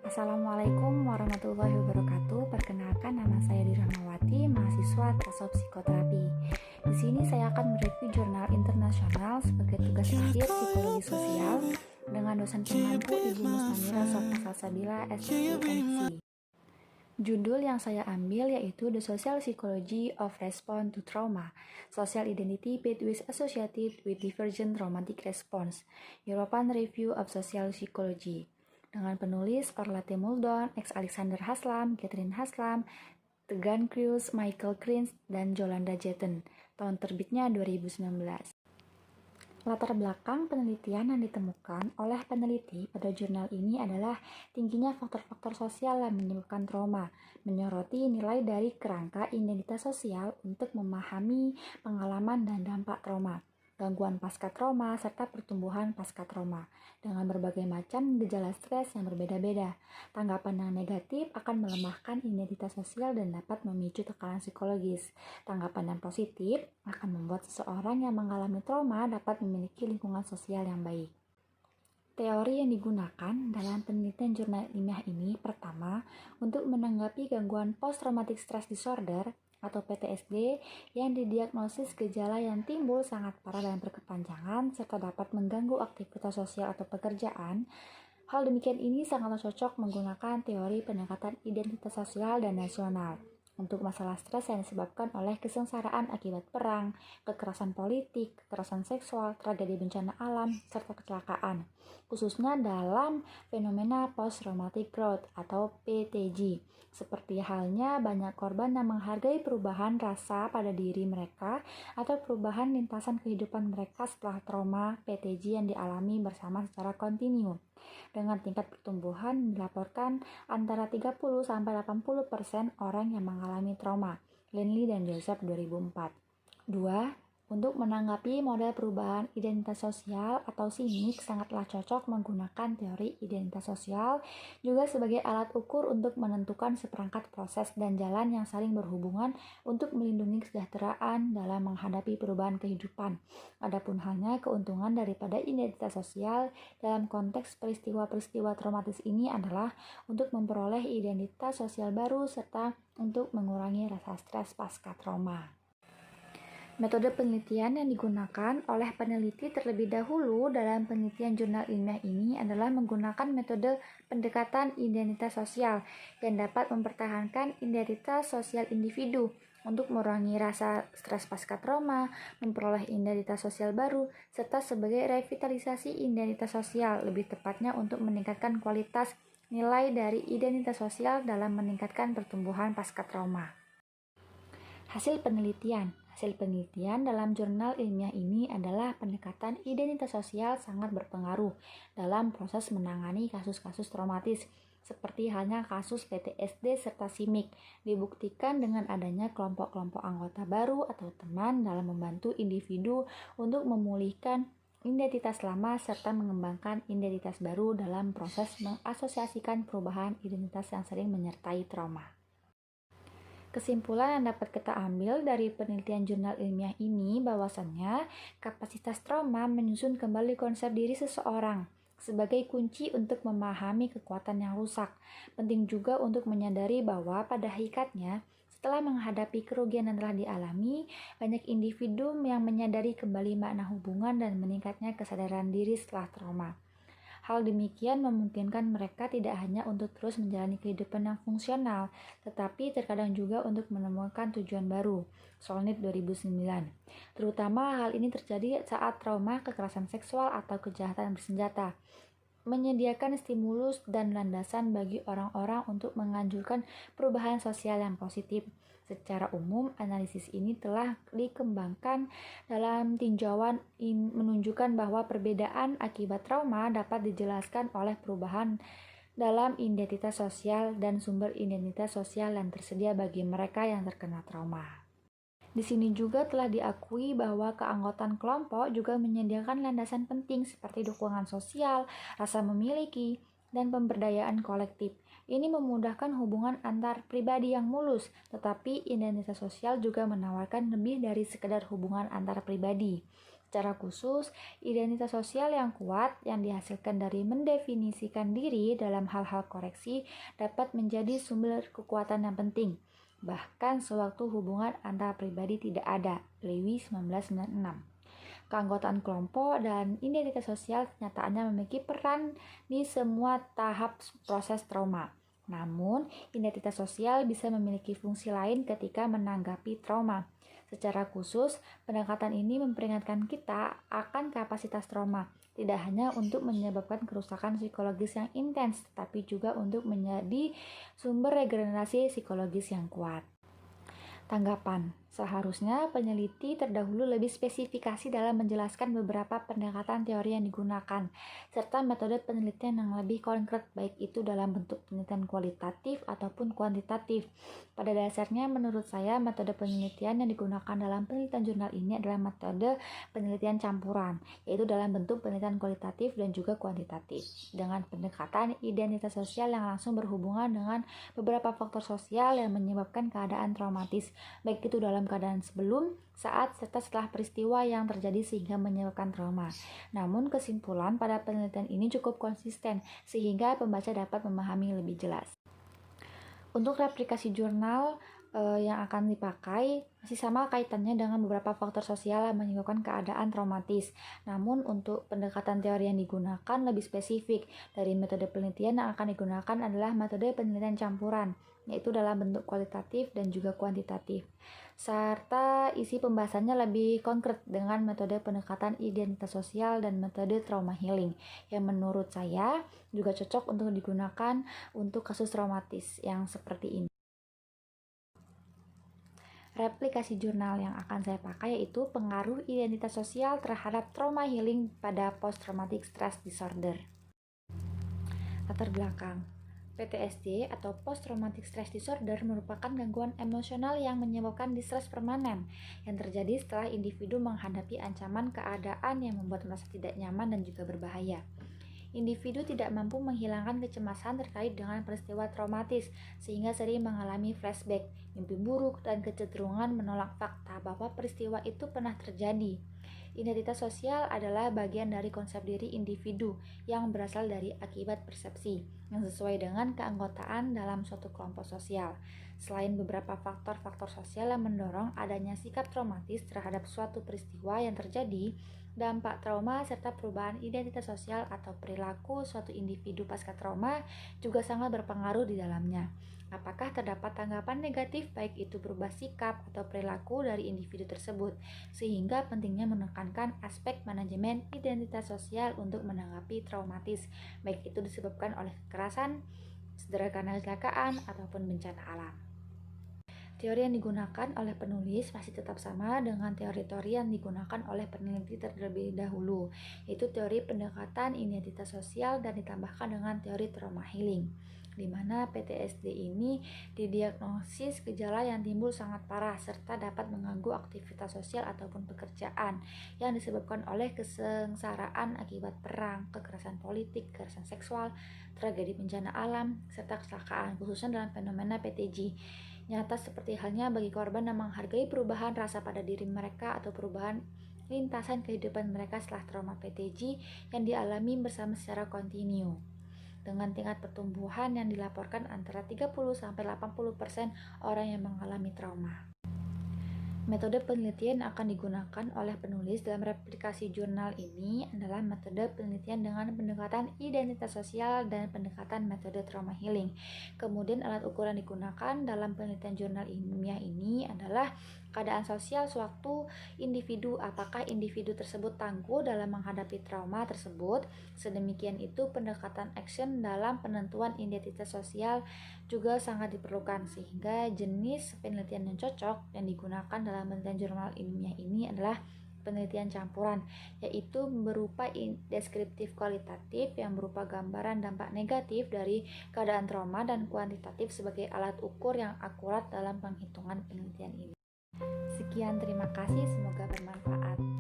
Assalamualaikum warahmatullahi wabarakatuh. Perkenalkan, nama saya Dirahmawati, mahasiswa Tasawuf Psikoterapi. Di sini saya akan mereview jurnal internasional sebagai tugas akhir psikologi sosial dengan dosen pengampu Ibu Mustamira Sofna Salsabila, SPMC. Judul yang saya ambil yaitu The Social Psychology of Response to Trauma, Social Identity Pathways Associated with Divergent Traumatic Response, European Review of Social Psychology, dengan penulis Orlate Muldoon, X. Alexander Haslam, Catherine Haslam, Tegan Crews, Michael Krins, dan Jolanda Jetten. Tahun terbitnya 2019. Latar belakang penelitian yang ditemukan oleh peneliti pada jurnal ini adalah tingginya faktor-faktor sosial yang menyebabkan trauma, menyoroti nilai dari kerangka identitas sosial untuk memahami pengalaman dan dampak trauma, gangguan pasca trauma, serta pertumbuhan pasca trauma dengan berbagai macam gejala stres yang berbeda-beda. Tanggapan yang negatif akan melemahkan identitas sosial dan dapat memicu tekanan psikologis. Tanggapan yang positif akan membuat seseorang yang mengalami trauma dapat memiliki lingkungan sosial yang baik. Teori yang digunakan dalam penelitian jurnal ilmiah ini pertama, untuk menanggapi gangguan post-traumatic stress disorder atau PTSD yang didiagnosis gejala yang timbul sangat parah dan berkepanjangan serta dapat mengganggu aktivitas sosial atau pekerjaan. Hal demikian ini sangat cocok menggunakan teori pendekatan identitas sosial dan nasional untuk masalah stres yang disebabkan oleh kesengsaraan akibat perang, kekerasan politik, kekerasan seksual, tragedi bencana alam, serta kecelakaan, khususnya dalam fenomena post-traumatic growth atau PTG. Seperti halnya banyak korban yang menghargai perubahan rasa pada diri mereka atau perubahan lintasan kehidupan mereka setelah trauma PTG yang dialami bersama secara kontinu. Dengan tingkat pertumbuhan dilaporkan antara 30-80% orang yang mengalami trauma. Linley dan Joseph 2004. 2. Untuk menanggapi model perubahan identitas sosial atau SIMIK sangatlah cocok menggunakan teori identitas sosial juga sebagai alat ukur untuk menentukan seperangkat proses dan jalan yang saling berhubungan untuk melindungi kesejahteraan dalam menghadapi perubahan kehidupan. Adapun hanya keuntungan daripada identitas sosial dalam konteks peristiwa-peristiwa traumatis ini adalah untuk memperoleh identitas sosial baru serta untuk mengurangi rasa stres pasca trauma. Metode penelitian yang digunakan oleh peneliti terlebih dahulu dalam penelitian jurnal ilmiah ini adalah menggunakan metode pendekatan identitas sosial yang dapat mempertahankan identitas sosial individu untuk mengurangi rasa stres pasca trauma, memperoleh identitas sosial baru, serta sebagai revitalisasi identitas sosial, lebih tepatnya untuk meningkatkan kualitas nilai dari identitas sosial dalam meningkatkan pertumbuhan pasca trauma. Hasil penelitian dalam jurnal ilmiah ini adalah pendekatan identitas sosial sangat berpengaruh dalam proses menangani kasus-kasus traumatis, seperti halnya kasus PTSD serta SIMIK, dibuktikan dengan adanya kelompok-kelompok anggota baru atau teman dalam membantu individu untuk memulihkan identitas lama serta mengembangkan identitas baru dalam proses mengasosiasikan perubahan identitas yang sering menyertai trauma. Kesimpulan yang dapat kita ambil dari penelitian jurnal ilmiah ini bahwasannya kapasitas trauma menyusun kembali konsep diri seseorang sebagai kunci untuk memahami kekuatan yang rusak. Penting juga untuk menyadari bahwa pada hakikatnya setelah menghadapi kerugian yang telah dialami, banyak individu yang menyadari kembali makna hubungan dan meningkatnya kesadaran diri setelah trauma. Hal demikian memungkinkan mereka tidak hanya untuk terus menjalani kehidupan yang fungsional, tetapi terkadang juga untuk menemukan tujuan baru. Solnit 2009. Terutama hal ini terjadi saat trauma, kekerasan seksual, atau kejahatan bersenjata. Menyediakan stimulus dan landasan bagi orang-orang untuk menganjurkan perubahan sosial yang positif. Secara umum, analisis ini telah dikembangkan dalam tinjauan menunjukkan bahwa perbedaan akibat trauma dapat dijelaskan oleh perubahan dalam identitas sosial dan sumber identitas sosial yang tersedia bagi mereka yang terkena trauma. Di sini juga telah diakui bahwa keanggotaan kelompok juga menyediakan landasan penting seperti dukungan sosial, rasa memiliki, dan pemberdayaan kolektif. Ini memudahkan hubungan antar pribadi yang mulus, tetapi identitas sosial juga menawarkan lebih dari sekedar hubungan antar pribadi. Secara khusus, identitas sosial yang kuat yang dihasilkan dari mendefinisikan diri dalam hal-hal koreksi dapat menjadi sumber kekuatan yang penting, bahkan sewaktu hubungan antar pribadi tidak ada. Lewis 1996. Keanggotaan kelompok dan identitas sosial kenyataannya memiliki peran di semua tahap proses trauma. Namun, identitas sosial bisa memiliki fungsi lain ketika menanggapi trauma. Secara khusus, pendekatan ini memperingatkan kita akan kapasitas trauma, tidak hanya untuk menyebabkan kerusakan psikologis yang intens, tapi juga untuk menjadi sumber regenerasi psikologis yang kuat. Tanggapan: seharusnya peneliti terdahulu lebih spesifikasi dalam menjelaskan beberapa pendekatan teori yang digunakan, serta metode penelitian yang lebih konkret, baik itu dalam bentuk penelitian kualitatif ataupun kuantitatif. Pada dasarnya, menurut saya, metode penelitian yang digunakan dalam penelitian jurnal ini adalah metode penelitian campuran, yaitu dalam bentuk penelitian kualitatif dan juga kuantitatif, dengan pendekatan identitas sosial yang langsung berhubungan dengan beberapa faktor sosial yang menyebabkan keadaan traumatis, baik itu dalam keadaan sebelum, saat, serta setelah peristiwa yang terjadi sehingga menyebabkan trauma. Namun kesimpulan pada penelitian ini cukup konsisten sehingga pembaca dapat memahami lebih jelas. Untuk replikasi jurnal yang akan dipakai masih sama kaitannya dengan beberapa faktor sosial yang menyebabkan keadaan traumatis. Namun untuk pendekatan teori yang digunakan lebih spesifik. Dari metode penelitian yang akan digunakan adalah metode penelitian campuran, yaitu dalam bentuk kualitatif dan juga kuantitatif. Serta isi pembahasannya lebih konkret dengan metode pendekatan identitas sosial dan metode trauma healing, yang menurut saya juga cocok untuk digunakan untuk kasus traumatis yang seperti ini. Replikasi jurnal yang akan saya pakai yaitu pengaruh identitas sosial terhadap trauma healing pada post-traumatic stress disorder. Latar belakang: PTSD atau Post Traumatic Stress Disorder merupakan gangguan emosional yang menyebabkan distres permanen yang terjadi setelah individu menghadapi ancaman keadaan yang membuat merasa tidak nyaman dan juga berbahaya. Individu tidak mampu menghilangkan kecemasan terkait dengan peristiwa traumatis sehingga sering mengalami flashback, mimpi buruk, dan kecenderungan menolak fakta bahwa peristiwa itu pernah terjadi. Identitas sosial adalah bagian dari konsep diri individu yang berasal dari akibat persepsi yang sesuai dengan keanggotaan dalam suatu kelompok sosial. Selain beberapa faktor-faktor sosial yang mendorong adanya sikap traumatis terhadap suatu peristiwa yang terjadi, dampak trauma serta perubahan identitas sosial atau perilaku suatu individu pasca trauma juga sangat berpengaruh di dalamnya. Apakah terdapat tanggapan negatif baik itu berubah sikap atau perilaku dari individu tersebut, sehingga pentingnya menekankan aspek manajemen identitas sosial untuk menanggapi traumatis, baik itu disebabkan oleh kekerasan, cedera karena kecelakaan, ataupun bencana alam. Teori yang digunakan oleh penulis masih tetap sama dengan teori-teori yang digunakan oleh peneliti terlebih dahulu, yaitu teori pendekatan identitas sosial dan ditambahkan dengan teori trauma healing, di mana PTSD ini didiagnosis gejala yang timbul sangat parah serta dapat mengganggu aktivitas sosial ataupun pekerjaan yang disebabkan oleh kesengsaraan akibat perang, kekerasan politik, kekerasan seksual, tragedi bencana alam, serta kecelakaan, khususnya dalam fenomena PTG. Nyata seperti halnya bagi korban yang menghargai perubahan rasa pada diri mereka atau perubahan lintasan kehidupan mereka setelah trauma PTG yang dialami bersama secara kontinu. Dengan tingkat pertumbuhan yang dilaporkan antara 30-80% orang yang mengalami trauma. Metode penelitian yang akan digunakan oleh penulis dalam replikasi jurnal ini adalah metode penelitian dengan pendekatan identitas sosial dan pendekatan metode trauma healing. Kemudian alat ukur yang digunakan dalam penelitian jurnal ilmiah ini adalah keadaan sosial suatu individu, apakah individu tersebut tangguh dalam menghadapi trauma tersebut. Sedemikian itu pendekatan action dalam penentuan identitas sosial juga sangat diperlukan, sehingga jenis penelitian yang cocok yang digunakan dalam penelitian jurnal ilmiah ini adalah penelitian campuran, yaitu berupa deskriptif kualitatif yang berupa gambaran dampak negatif dari keadaan trauma dan kuantitatif sebagai alat ukur yang akurat dalam penghitungan penelitian ini. Sekian, terima kasih, semoga bermanfaat.